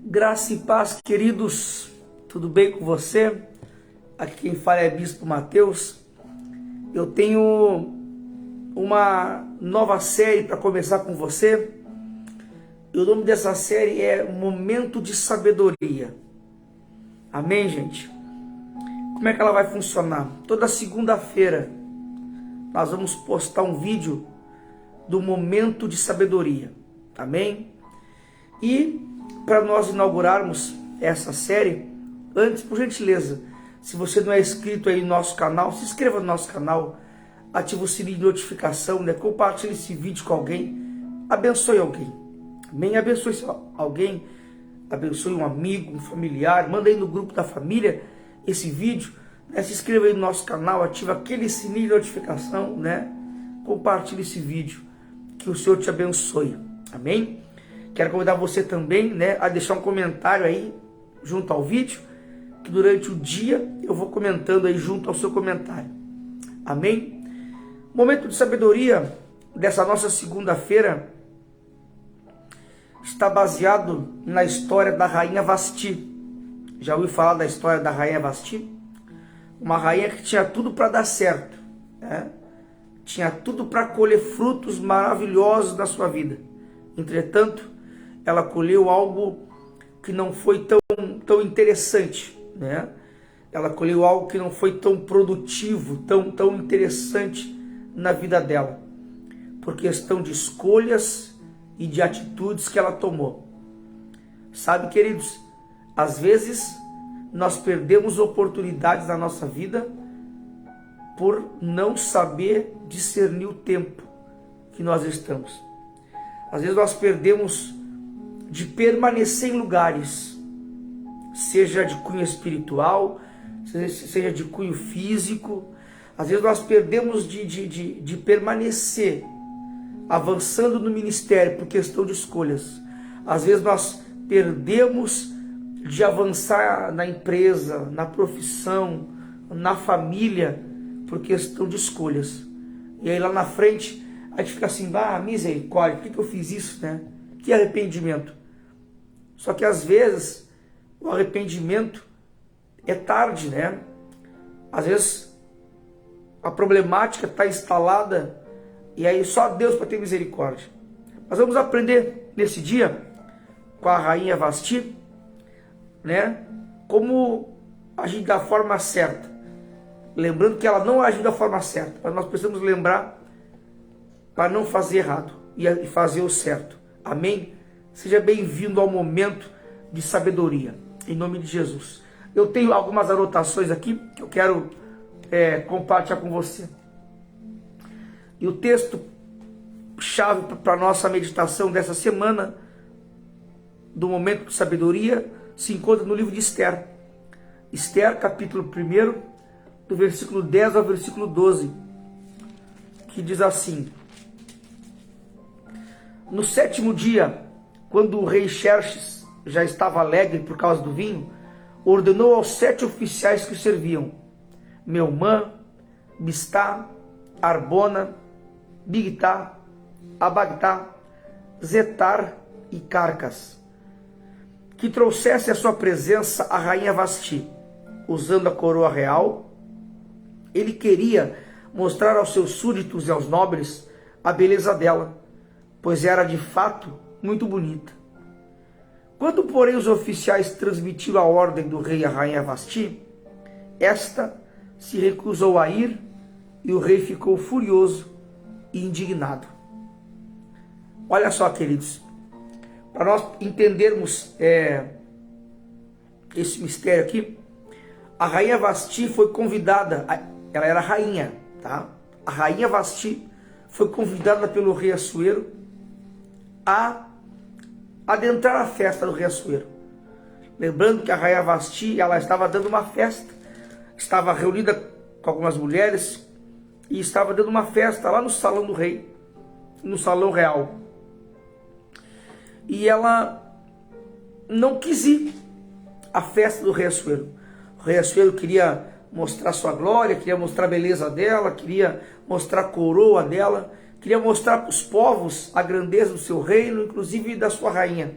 Graça e paz, queridos, tudo bem com você? Aqui quem fala é Bispo Mateus. Eu tenho uma nova série para começar com você. E o nome dessa série é Momento de Sabedoria. Amém, gente? Como é que ela vai funcionar? Toda segunda-feira nós vamos postar um vídeo do Momento de Sabedoria. Amém? E para nós inaugurarmos essa série, antes, por gentileza, se você não é inscrito aí no nosso canal, se inscreva no nosso canal, ative o sininho de notificação, né? Compartilhe esse vídeo com alguém, abençoe alguém. Amém? Abençoe alguém, abençoe um amigo, um familiar, manda aí no grupo da família esse vídeo, né? Se inscreva aí no nosso canal, ative aquele sininho de notificação, né? Compartilhe esse vídeo, que o Senhor te abençoe. Amém? Quero convidar você também, né, a deixar um comentário aí junto ao vídeo, que durante o dia eu vou comentando aí junto ao seu comentário. Amém? Momento de sabedoria dessa nossa segunda-feira está baseado na história da rainha Vasti. Já ouviu falar da história da rainha Vasti? Uma rainha que tinha tudo para dar certo, né? Tinha tudo para colher frutos maravilhosos na sua vida. Entretanto, ela colheu algo que não foi tão interessante, né? Ela colheu algo que não foi tão produtivo, tão interessante na vida dela, por questão de escolhas e de atitudes que ela tomou. Sabe, queridos, às vezes nós perdemos oportunidades na nossa vida por não saber discernir o tempo que nós estamos. Às vezes nós perdemos de permanecer em lugares, seja de cunho espiritual, seja de cunho físico. Às vezes nós perdemos de permanecer avançando no ministério por questão de escolhas. Às vezes nós perdemos de avançar na empresa, na profissão, na família, por questão de escolhas. E aí lá na frente a gente fica assim, misericórdia, por que eu fiz isso, né? Que arrependimento. Só que às vezes o arrependimento é tarde, né? Às vezes a problemática está instalada e aí só Deus para ter misericórdia. Nós vamos aprender nesse dia com a rainha Vasti, né? Como agir da forma certa. Lembrando que ela não agiu da forma certa, mas nós precisamos lembrar para não fazer errado e fazer o certo. Amém? Seja bem-vindo ao momento de sabedoria, em nome de Jesus. Eu tenho algumas anotações aqui que eu quero compartilhar com você. E o texto chave para a nossa meditação dessa semana, do momento de sabedoria, se encontra no livro de Esther. Esther, capítulo 1, do versículo 10 ao versículo 12, que diz assim: No 7º dia, quando o rei Xerxes já estava alegre por causa do vinho, ordenou aos 7 oficiais que o serviam, Meumã, Bistá, Arbona, Bigtá, Abagtá, Zetar e Carcas, que trouxesse à sua presença a rainha Vasti, usando a coroa real. Ele queria mostrar aos seus súditos e aos nobres a beleza dela, pois era de fato muito bonita. Quando, porém, os oficiais transmitiram a ordem do rei à rainha Vasti, esta se recusou a ir e o rei ficou furioso e indignado. Olha só, queridos, para nós entendermos esse mistério aqui, a rainha Vasti foi convidada, ela era rainha, tá? A rainha Vasti foi convidada pelo rei Assuero a adentrar a festa do rei Assuero. Lembrando que a rainha Vasti, ela estava dando uma festa, estava reunida com algumas mulheres e estava dando uma festa lá no salão do rei, no salão real. E ela não quis ir à festa do rei Assuero. O rei Assuero queria mostrar sua glória, queria mostrar a beleza dela, queria mostrar a coroa dela, queria mostrar para os povos a grandeza do seu reino, inclusive da sua rainha,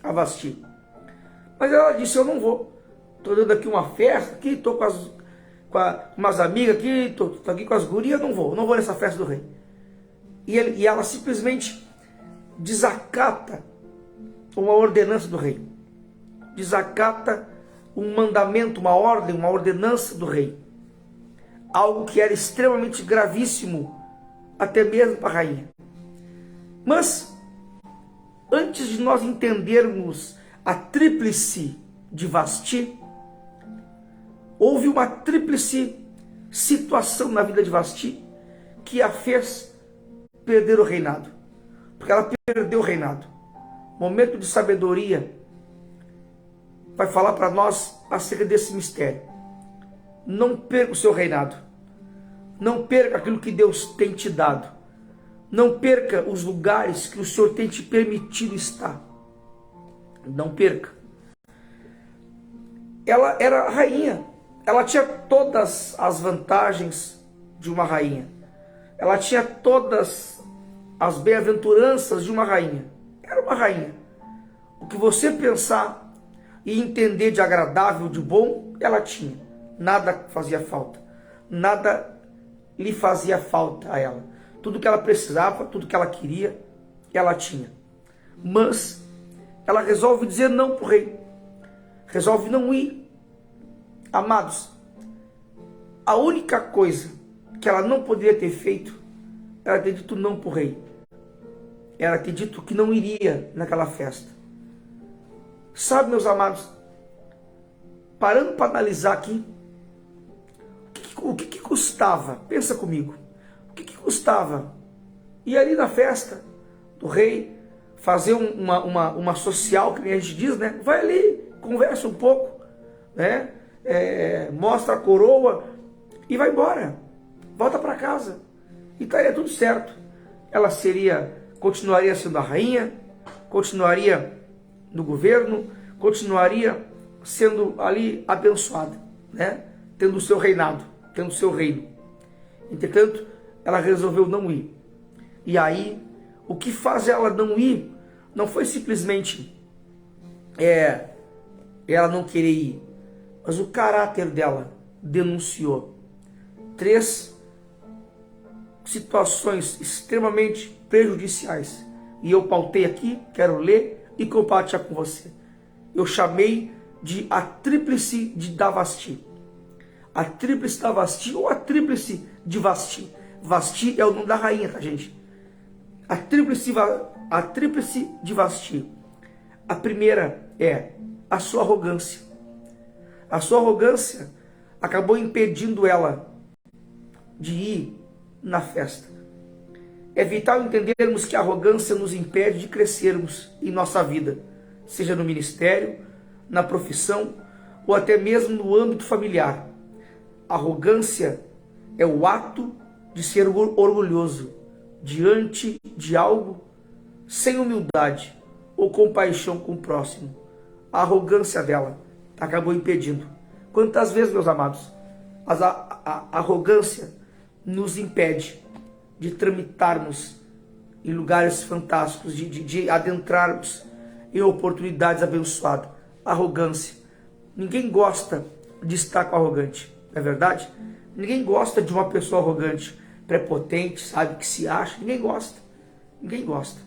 a Vasti. Mas ela disse, eu não vou. Estou dando aqui uma festa, aqui, estou com umas amigas aqui, estou aqui com as gurias, não vou nessa festa do rei. E ela simplesmente desacata uma ordenança do rei. Desacata um mandamento, uma ordem, uma ordenança do rei. Algo que era extremamente gravíssimo, até mesmo para a rainha. Mas, antes de nós entendermos a tríplice de Vasti, houve uma tríplice situação na vida de Vasti que a fez perder o reinado. Porque ela perdeu o reinado. Momento de sabedoria vai falar para nós acerca desse mistério. Não perca o seu reinado. Não perca aquilo que Deus tem te dado. Não perca os lugares que o Senhor tem te permitido estar. Não perca. Ela era rainha. Ela tinha todas as vantagens de uma rainha. Ela tinha todas as bem-aventuranças de uma rainha. Era uma rainha. O que você pensar e entender de agradável, de bom, ela tinha. Nada fazia falta. Nada lhe fazia falta a ela. Tudo que ela precisava, tudo que ela queria, ela tinha. Mas ela resolve dizer não para o rei. Resolve não ir. Amados, a única coisa que ela não poderia ter feito era ter dito não para o rei. Era ter dito que não iria naquela festa. Sabe, meus amados, parando para analisar aqui, o que custava? Pensa comigo. O que custava ir ali na festa do rei, fazer uma social, que nem a gente diz, né? Vai ali, conversa um pouco, né? Mostra a coroa e vai embora. Volta para casa. E estaria tudo certo. Ela continuaria sendo a rainha, continuaria no governo, continuaria sendo ali abençoada, né? Tendo o seu reinado, tendo o seu reino. Entretanto, ela resolveu não ir. E aí, o que faz ela não ir, não foi simplesmente ela não querer ir, mas o caráter dela denunciou 3 situações extremamente prejudiciais. E eu pautei aqui, quero ler e compartilhar com você. Eu chamei de a tríplice de Vasti. A tríplice da Vasti ou a tríplice de Vasti. Vasti é o nome da rainha, tá, gente? A tríplice de Vasti. A primeira é a sua arrogância. A sua arrogância acabou impedindo ela de ir na festa. É vital entendermos que a arrogância nos impede de crescermos em nossa vida, seja no ministério, na profissão ou até mesmo no âmbito familiar. A arrogância é o ato de ser orgulhoso diante de algo sem humildade ou compaixão com o próximo. A arrogância dela acabou impedindo. Quantas vezes, meus amados, a arrogância nos impede de tramitarmos em lugares fantásticos, de adentrarmos em oportunidades abençoadas. Arrogância. Ninguém gosta de estar com arrogante, não é verdade? Ninguém gosta de uma pessoa arrogante, prepotente, sabe, que se acha. Ninguém gosta. Ninguém gosta.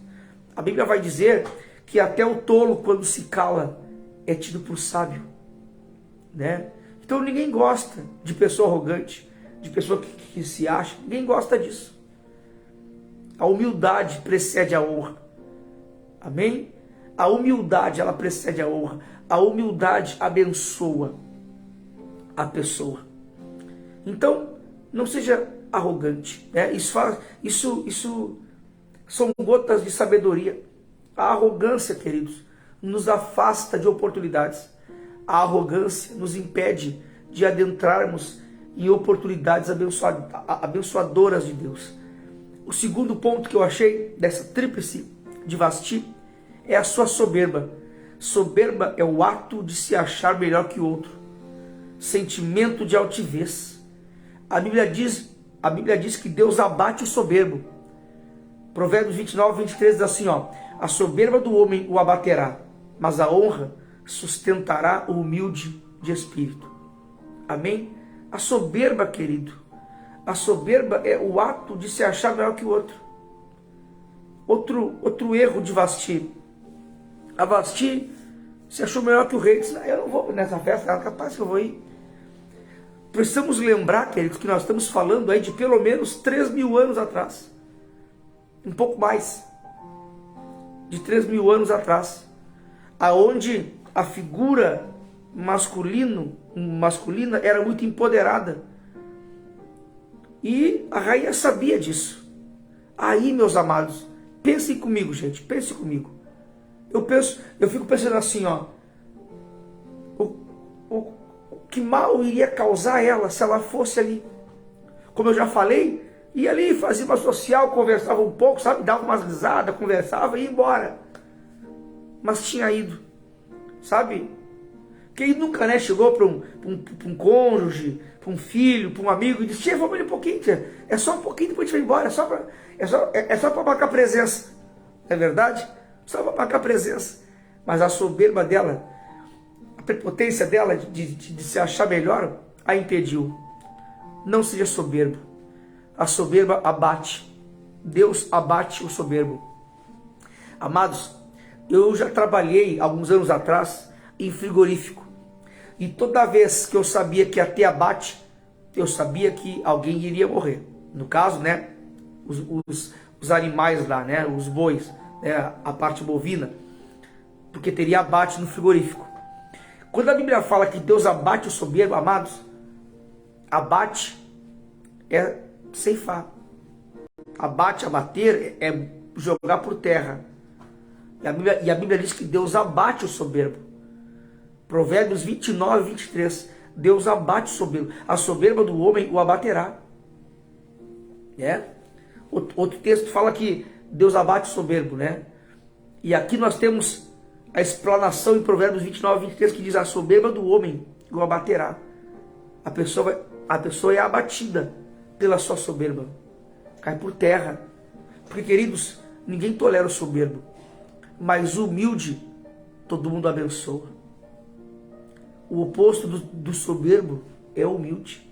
A Bíblia vai dizer que até o tolo, quando se cala, é tido por sábio, né? Então ninguém gosta de pessoa arrogante, de pessoa que se acha. Ninguém gosta disso. A humildade precede a honra. Amém? A humildade, ela precede a honra. A humildade abençoa a pessoa. Então, não seja arrogante, né? Isso são gotas de sabedoria. A arrogância, queridos, nos afasta de oportunidades. A arrogância nos impede de adentrarmos em oportunidades abençoadoras de Deus. O segundo ponto que eu achei dessa tríplice de Vasti é a sua soberba. Soberba é o ato de se achar melhor que o outro. Sentimento de altivez. A Bíblia diz que Deus abate o soberbo. Provérbios 29, 23 diz assim, ó: a soberba do homem o abaterá, mas a honra sustentará o humilde de espírito. Amém? A soberba, querido, a soberba é o ato de se achar melhor que o outro. Outro erro de Vasti. A Vasti se achou melhor que o rei. Disse, eu não vou nessa festa, ela é capaz que eu vou ir. Precisamos lembrar, queridos, que nós estamos falando aí de pelo menos 3.000 anos atrás. Um pouco mais. De 3.000 anos atrás. Aonde a figura masculina era muito empoderada. E a rainha sabia disso. Aí, meus amados, pensem comigo, gente, pensem comigo. Eu fico pensando assim, ó. O que mal iria causar ela se ela fosse ali? Como eu já falei, ia ali, fazia uma social, conversava um pouco, sabe? Dava umas risadas, conversava e ia embora. Mas tinha ido, sabe? Quem nunca, né, chegou para um cônjuge, para um filho, para um amigo e disse, tia, vamos ali um pouquinho, tia. É só um pouquinho, depois a gente vai embora. É só para marcar presença. Não é verdade? Só para marcar presença. Mas a soberba dela, a prepotência dela de se achar melhor, a impediu. Não seja soberbo. A soberba abate. Deus abate o soberbo. Amados, eu já trabalhei alguns anos atrás em frigorífico. E toda vez que eu sabia que ia ter abate, eu sabia que alguém iria morrer. No caso, né, os animais lá, né, os bois, né, a parte bovina, porque teria abate no frigorífico. Quando a Bíblia fala que Deus abate o soberbo, amados, abate é ceifar. Abate, abater é jogar por terra. E a Bíblia diz que Deus abate o soberbo. Provérbios 29, 23. Deus abate o soberbo. A soberba do homem o abaterá. Outro texto fala que Deus abate o soberbo, né? E aqui nós temos a explanação em Provérbios 29, 23, que diz, a soberba do homem o abaterá. A pessoa é abatida pela sua soberba. Cai por terra. Porque, queridos, ninguém tolera o soberbo. Mas o humilde, todo mundo abençoa. O oposto do soberbo é o humilde.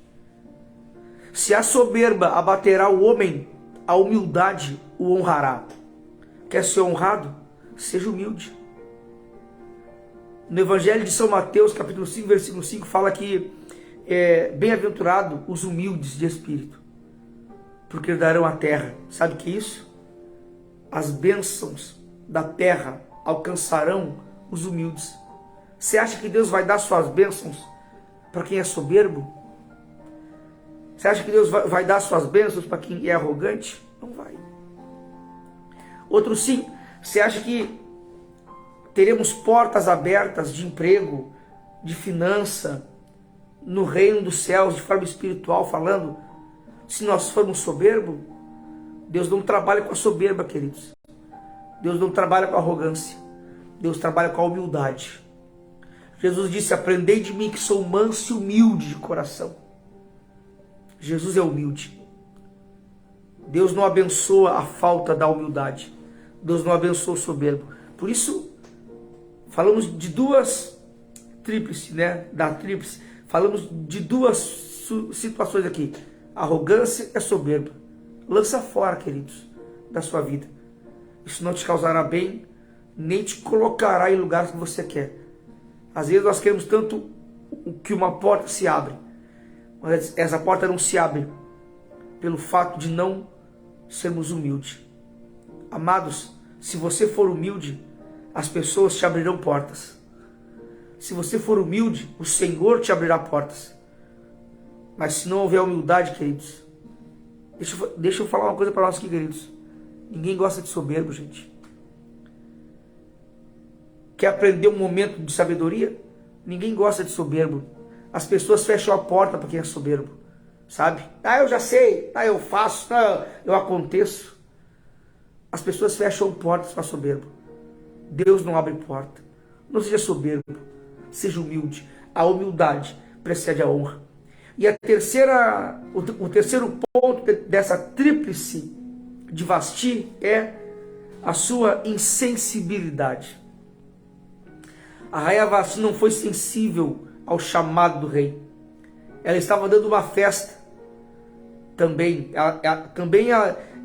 Se a soberba abaterá o homem, a humildade o honrará. Quer ser honrado? Seja humilde. No Evangelho de São Mateus, capítulo 5, versículo 5, fala que bem-aventurado os humildes de espírito, porque herdarão a terra. Sabe o que é isso? As bênçãos da terra alcançarão os humildes. Você acha que Deus vai dar suas bênçãos para quem é soberbo? Você acha que Deus vai dar suas bênçãos para quem é arrogante? Não vai. Outro sim. Você acha que teremos portas abertas de emprego, de finança, no reino dos céus, de forma espiritual falando, se nós formos soberbo? Deus não trabalha com a soberba, queridos. Deus não trabalha com a arrogância. Deus trabalha com a humildade. Jesus disse, aprendei de mim que sou manso e humilde de coração. Jesus é humilde. Deus não abençoa a falta da humildade. Deus não abençoa o soberbo. Por isso, falamos de duas tríplices, né? Da tríplice. Falamos de duas situações aqui. Arrogância e soberba. Lança fora, queridos, da sua vida. Isso não te causará bem, nem te colocará em lugares que você quer. Às vezes nós queremos tanto que uma porta se abre, mas essa porta não se abre pelo fato de não sermos humildes. Amados, se você for humilde, as pessoas te abrirão portas. Se você for humilde, o Senhor te abrirá portas. Mas se não houver humildade, queridos, deixa eu falar uma coisa para nós aqui, queridos. Ninguém gosta de soberbo, gente. Quer aprender um momento de sabedoria? Ninguém gosta de soberbo. As pessoas fecham a porta para quem é soberbo, sabe? Eu já sei, eu faço, eu aconteço. As pessoas fecham portas para soberbo. Deus não abre porta. Não seja soberbo, seja humilde. A humildade precede a honra. E o terceiro ponto dessa tríplice de Vasti é a sua insensibilidade. A rainha Vasti não foi sensível ao chamado do rei. Ela estava dando uma festa também. Ela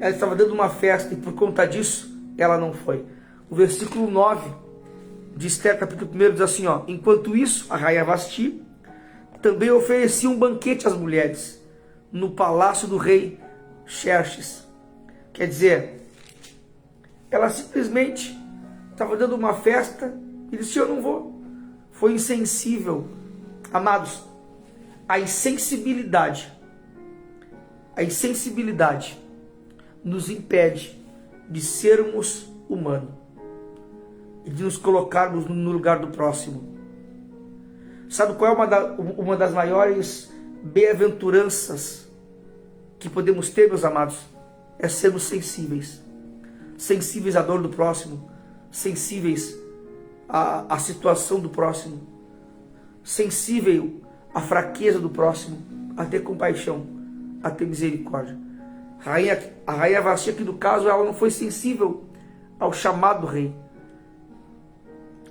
estava dando uma festa e por conta disso ela não foi. O versículo 9 de Esther, capítulo 1, diz assim, ó: enquanto isso, a rainha Vasti também oferecia um banquete às mulheres no palácio do rei Xerxes. Quer dizer, ela simplesmente estava dando uma festa e disse: eu não vou. Foi insensível. Amados, a insensibilidade nos impede de sermos humanos e de nos colocarmos no lugar do próximo. Sabe qual é uma das maiores bem-aventuranças que podemos ter, meus amados? É sermos sensíveis. Sensíveis à dor do próximo, sensíveis à situação do próximo, sensível à fraqueza do próximo, a ter compaixão, a ter misericórdia. A rainha Vasti, aqui no caso, ela não foi sensível ao chamado do rei.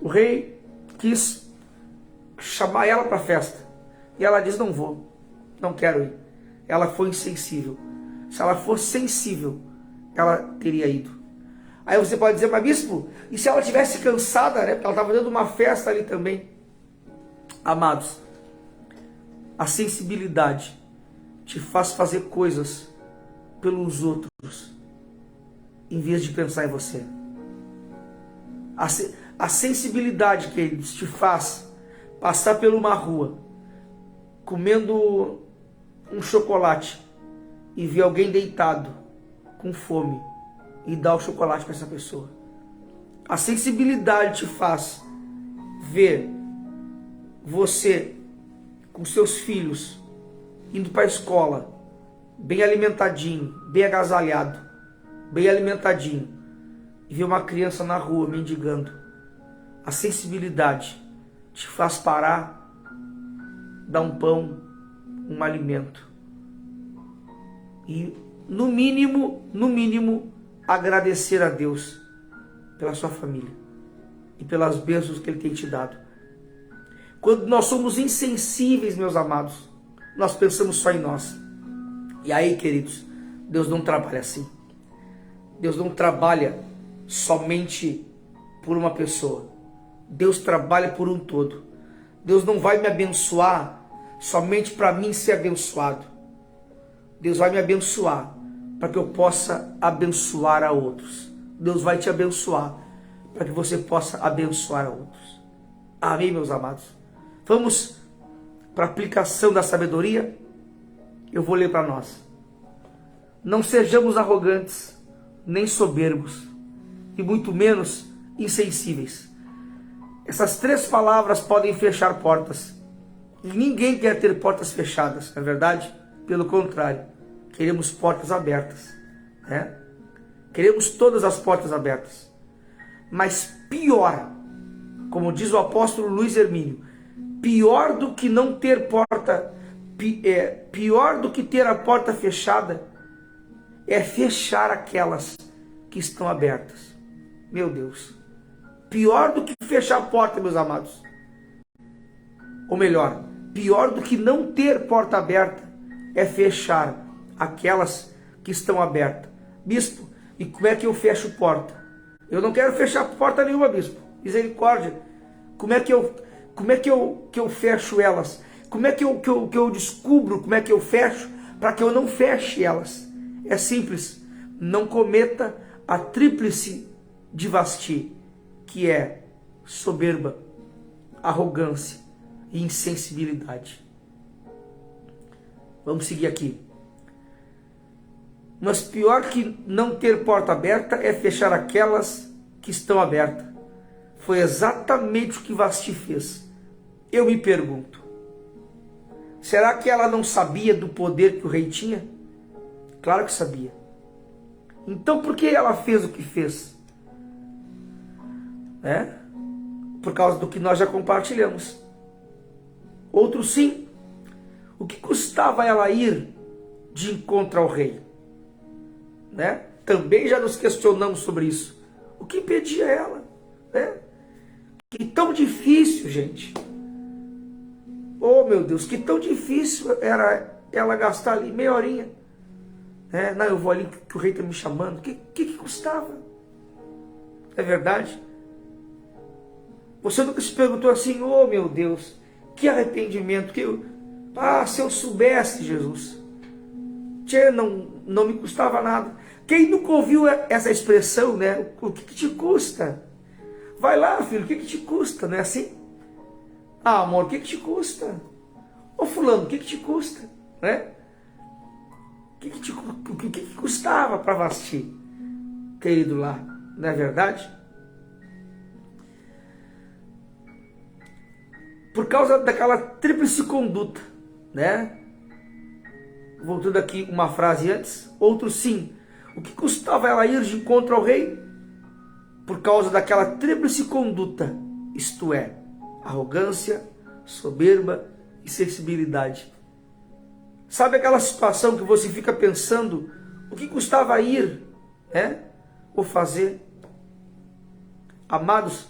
O rei quis chamar ela para a festa e ela diz: não vou, não quero ir. Ela foi insensível. Se ela fosse sensível, ela teria ido. Aí você pode dizer: mas bispo, e se ela tivesse cansada, né? Porque ela estava dando uma festa ali também. Amados, a sensibilidade te faz fazer coisas pelos outros, em vez de pensar em você. A sensibilidade, queridos, te faz passar por uma rua, comendo um chocolate, e ver alguém deitado, com fome, e dar o chocolate para essa pessoa. A sensibilidade te faz ver você com seus filhos indo para a escola, bem alimentadinho, bem agasalhado, bem alimentadinho, e ver uma criança na rua mendigando. A sensibilidade te faz parar, dar um pão, um alimento, e no mínimo, agradecer a Deus pela sua família e pelas bênçãos que Ele tem te dado. Quando nós somos insensíveis, meus amados, nós pensamos só em nós. E aí, queridos, Deus não trabalha assim. Deus não trabalha somente por uma pessoa. Deus trabalha por um todo. Deus não vai me abençoar somente para mim ser abençoado. Deus vai me abençoar para que eu possa abençoar a outros. Deus vai te abençoar para que você possa abençoar a outros. Amém, meus amados? Vamos para a aplicação da sabedoria. Eu vou ler para nós. Não sejamos arrogantes, nem soberbos, e muito menos insensíveis. Essas três palavras podem fechar portas. E ninguém quer ter portas fechadas, não é verdade? Pelo contrário, queremos portas abertas, né? Queremos todas as portas abertas. Mas pior, como diz o apóstolo Luiz Hermínio, pior do que não ter porta, pior do que ter a porta fechada, é fechar aquelas que estão abertas. Meu Deus, pior do que fechar a porta, meus amados. Ou melhor, pior do que não ter porta aberta é fechar aquelas que estão abertas. Bispo, e como é que eu fecho porta? Eu não quero fechar porta nenhuma, bispo. Misericórdia. Como é que eu fecho elas? Como é que eu descubro como é que eu fecho para que eu não feche elas? É simples. Não cometa a tríplice de Vasti, que é soberba, arrogância e insensibilidade. Vamos seguir aqui. Mas pior que não ter porta aberta é fechar aquelas que estão abertas. Foi exatamente o que Vasti fez. Eu me pergunto, será que ela não sabia do poder que o rei tinha? Claro que sabia. Então por que ela fez o que fez? Por causa do que nós já compartilhamos. Outro sim. O que custava ela ir de encontro ao rei? Também já nos questionamos sobre isso. O que impedia ela? O Que tão difícil, gente. Oh, meu Deus, que tão difícil era ela gastar ali meia horinha. Não, eu vou ali que o rei está me chamando. O que custava? É verdade? Você nunca se perguntou assim, oh meu Deus, que arrependimento, se eu soubesse, Jesus, não me custava nada. Quem nunca ouviu essa expressão, né? O que te custa? Vai lá, filho, o que te custa? Não é assim? Ah, amor, o que te custa? Ô fulano, o que te custa? Né? O que custava para Vasti, querido lá? Não é verdade? Por causa daquela tríplice conduta, né? Voltando aqui uma frase antes, outro sim. O que custava ela ir de encontro ao rei? Por causa daquela tríplice conduta, isto é, arrogância, soberba e sensibilidade. Sabe aquela situação que você fica pensando, o que custava ir, ou fazer? Amados,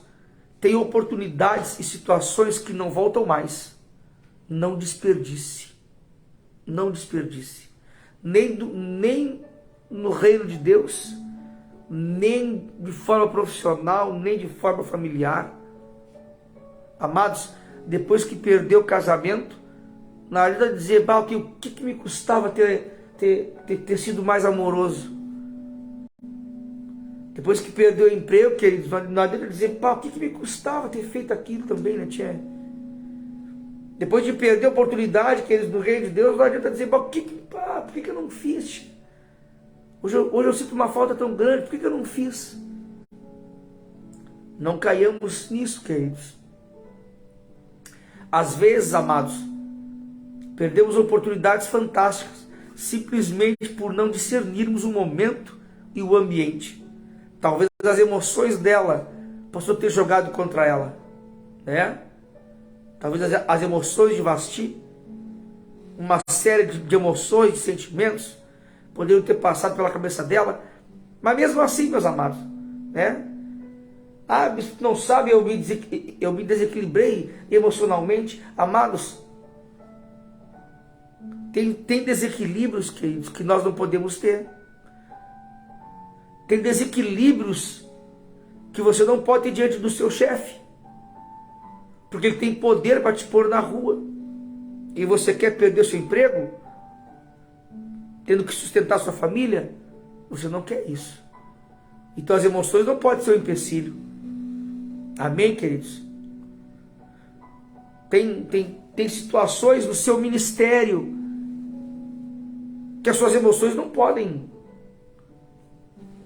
tem oportunidades e situações que não voltam mais. Não desperdice. Não desperdice. Nem no reino de Deus, nem de forma profissional, nem de forma familiar. Amados, depois que perdeu o casamento, na hora de dizer, o que me custava ter sido mais amoroso? Depois que perdeu o emprego, queridos, não adianta dizer, o que me custava ter feito aquilo também, né, tia? Depois de perder a oportunidade, queridos, no reino de Deus, não adianta dizer, por que eu não fiz? Hoje eu sinto uma falta tão grande, por que eu não fiz? Não caiamos nisso, queridos. Às vezes, amados, perdemos oportunidades fantásticas, simplesmente por não discernirmos o momento e o ambiente. Talvez as emoções dela possam ter jogado contra ela, né? Talvez as emoções de Vasti, uma série de emoções, de sentimentos, poderiam ter passado pela cabeça dela, mas mesmo assim, meus amados, né? Não sabe, eu me desequilibrei emocionalmente. Amados, tem desequilíbrios, queridos, que nós não podemos ter. Tem desequilíbrios que você não pode ter diante do seu chefe, porque ele tem poder para te pôr na rua, e você quer perder seu emprego, tendo que sustentar sua família. Você não quer isso. Então as emoções não podem ser um empecilho. Amém, queridos? Tem situações no seu ministério que as suas emoções não podem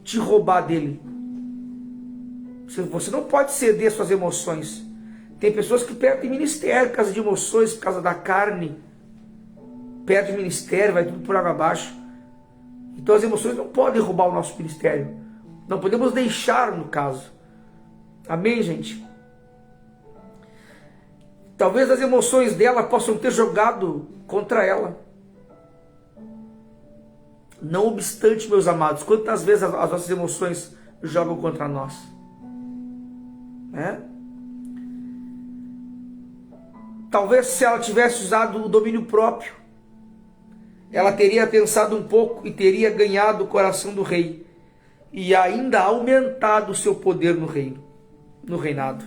te roubar dele. Você não pode ceder suas emoções. Tem pessoas que perdem ministério por causa de emoções, por causa da carne. Perde ministério, vai tudo por água abaixo. Então as emoções não podem roubar o nosso ministério. Não podemos deixar, no caso. Amém, gente? Talvez as emoções dela possam ter jogado contra ela. Não obstante, meus amados, quantas vezes as nossas emoções jogam contra nós? Talvez se ela tivesse usado o domínio próprio, ela teria pensado um pouco e teria ganhado o coração do rei e ainda aumentado o seu poder no reino, no reinado.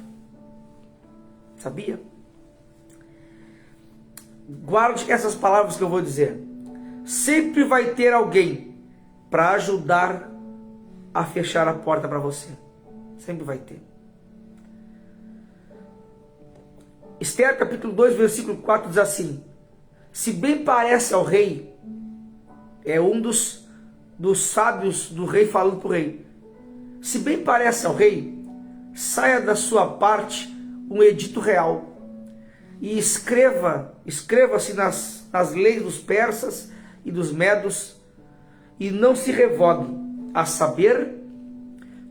Sabia? Guarde essas palavras que eu vou dizer. Sempre vai ter alguém para ajudar a fechar a porta para você. Sempre vai ter. Esther capítulo 2, versículo 4 diz assim: se bem parece ao rei, é um dos sábios do rei falando para o rei, se bem parece ao rei, saia da sua parte um edito real e escreva-se nas leis dos persas e dos medos, e não se revogue, a saber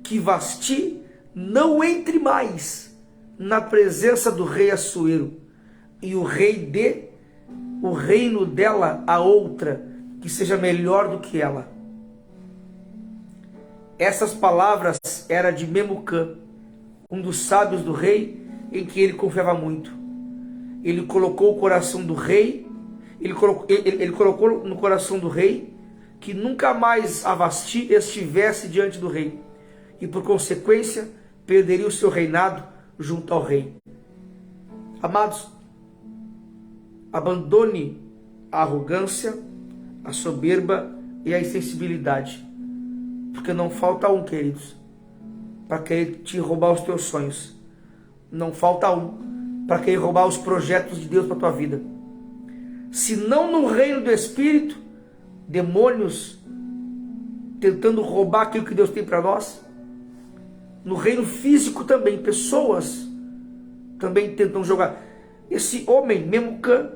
que Vasti não entre mais na presença do rei Assuero, e o rei dê o reino dela a outra, que seja melhor do que ela. Essas palavras eram de Memucã, um dos sábios do rei, em que ele confiava muito. Ele colocou o coração do rei, ele colocou no coração do rei que nunca mais a Vasti estivesse diante do rei, e por consequência perderia o seu reinado junto ao rei. Amados, abandone a arrogância, a soberba e a insensibilidade, porque não falta um, queridos, para querer te roubar os teus sonhos. Não falta um para querer roubar os projetos de Deus para a tua vida. Se não no reino do Espírito, demônios tentando roubar aquilo que Deus tem para nós. No reino físico também, pessoas também tentam jogar. Esse homem, Memucã,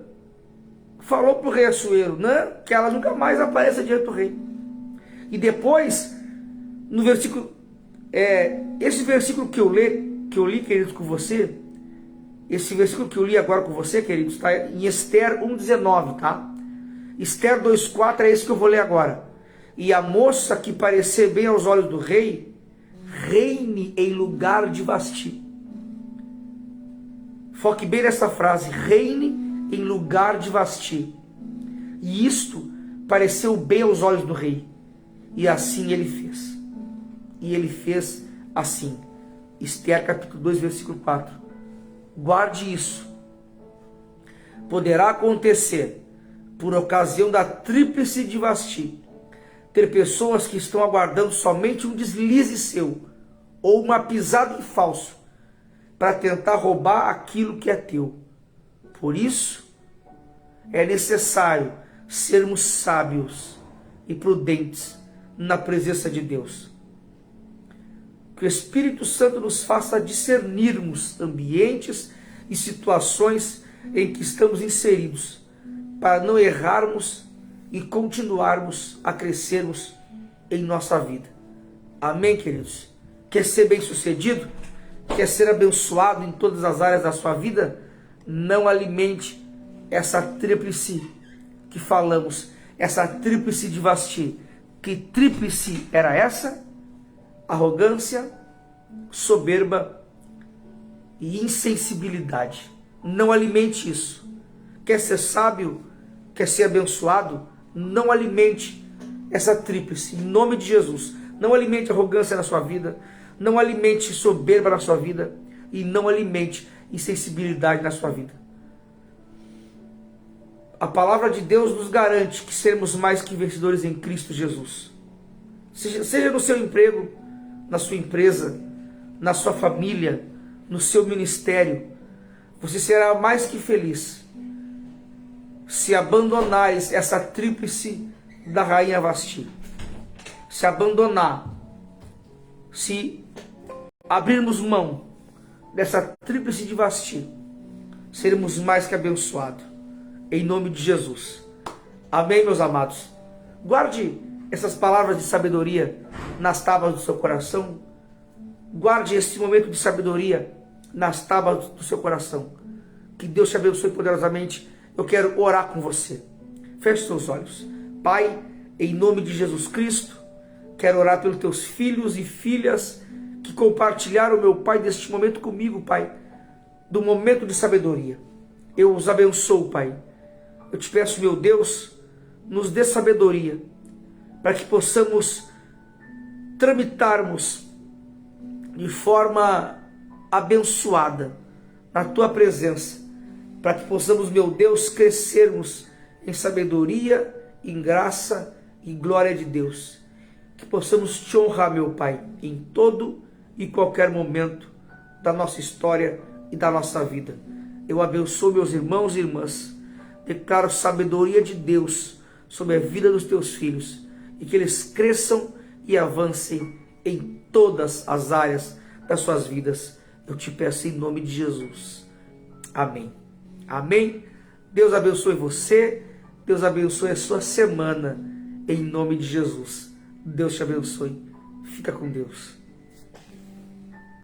falou para o rei Assuero, né, que ela nunca mais apareça diante do rei. E depois, no versículo, esse versículo que eu li, queridos, com você, esse versículo que eu li agora com você, queridos, está em Esther 1,19, tá? Esther 2,4 é esse que eu vou ler agora. E a moça que parecer bem aos olhos do rei, reine em lugar de Vasti. Foque bem nessa frase, reine em lugar de Vasti. E isto pareceu bem aos olhos do rei. E assim ele fez. E ele fez assim. Esther capítulo 2, versículo 4. Guarde isso. Poderá acontecer, por ocasião da tríplice de Vasti, ter pessoas que estão aguardando somente um deslize seu, ou uma pisada em falso, para tentar roubar aquilo que é teu. Por isso, é necessário sermos sábios e prudentes na presença de Deus. Que o Espírito Santo nos faça discernirmos ambientes e situações em que estamos inseridos, para não errarmos e continuarmos a crescermos em nossa vida. Amém, queridos? Quer ser bem-sucedido? Quer ser abençoado em todas as áreas da sua vida? Não alimente essa tríplice que falamos, essa tríplice de Vasti. Que tríplice era essa? Arrogância, soberba e insensibilidade. Não alimente isso. Quer ser sábio? Quer ser abençoado? Não alimente essa tríplice. Em nome de Jesus. Não alimente arrogância na sua vida. Não alimente soberba na sua vida. E não alimente insensibilidade na sua vida. A palavra de Deus nos garante que seremos mais que vencedores em Cristo Jesus. Seja no seu emprego, na sua empresa, na sua família, no seu ministério, você será mais que feliz se abandonares essa tríplice da rainha Vasti. Se abandonar, se abrirmos mão dessa tríplice de Vasti, seremos mais que abençoados. Em nome de Jesus. Amém, meus amados? Guarde essas palavras de sabedoria nas tábuas do seu coração. Guarde esse momento de sabedoria nas tábuas do seu coração. Que Deus te abençoe poderosamente. Eu quero orar com você. Feche seus olhos. Pai, em nome de Jesus Cristo, quero orar pelos teus filhos e filhas que compartilharam, meu Pai, deste momento comigo, Pai, do momento de sabedoria. Eu os abençoo, Pai. Eu te peço, meu Deus, nos dê sabedoria, para que possamos tramitarmos de forma abençoada na Tua presença, para que possamos, meu Deus, crescermos em sabedoria, em graça e glória de Deus. Que possamos Te honrar, meu Pai, em todo e qualquer momento da nossa história e da nossa vida. Eu abençoo meus irmãos e irmãs. Declaro sabedoria de Deus sobre a vida dos Teus filhos e que eles cresçam e avancem em todas as áreas das suas vidas. Eu te peço em nome de Jesus. Amém. Amém. Deus abençoe você. Deus abençoe a sua semana. Em nome de Jesus. Deus te abençoe. Fica com Deus.